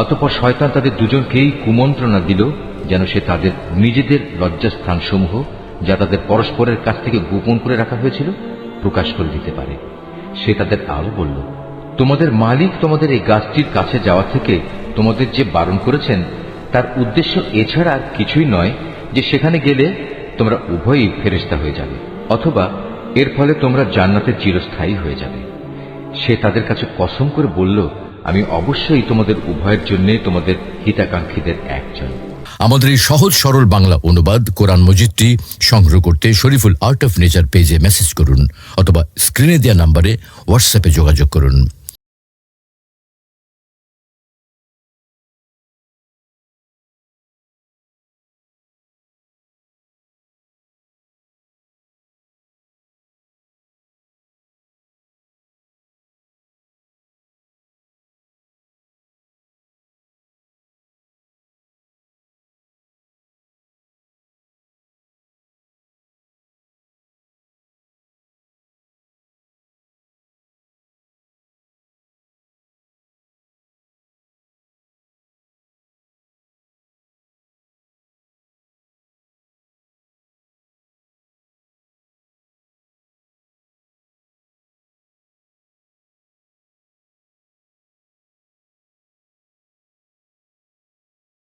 অতঃপর শয়তান তাদের দুজনকেই কুমন্ত্রণা দিল যেন সে তাদের নিজেদের লজ্জাস্থানসমূহ যা তাদের পরস্পরের কাছ থেকে গোপন করে রাখা হয়েছিল প্রকাশ করে দিতে পারে। সে তাদের আরো বলল, তোমাদের মালিক তোমাদের এই গাছটির কাছে যাওয়া থেকে তোমাদের যে বারণ করেছেন তার উদ্দেশ্য এছাড়া আর কিছুই নয় যে সেখানে গেলে তোমরা উভয়ই ফেরেশতা হয়ে যাবে, অথবা এর ফলে তোমরা জান্নাতে চিরস্থায়ী হয়ে যাবে। সে তাদের কাছে কসম করে বলল, আমি অবশ্যই তোমাদের উভয়ের জন্য তোমাদের হিতাকাঙ্ক্ষীদের একজন। আমাদের এই সহজ সরল বাংলা অনুবাদ কোরআন মজিদটি সংগ্রহ করতে শরীফুল আর্ট অফ নেচার পেজে মেসেজ করুন অথবা স্ক্রিনে দেওয়া নম্বরে হোয়াটসঅ্যাপে যোগাযোগ করুন।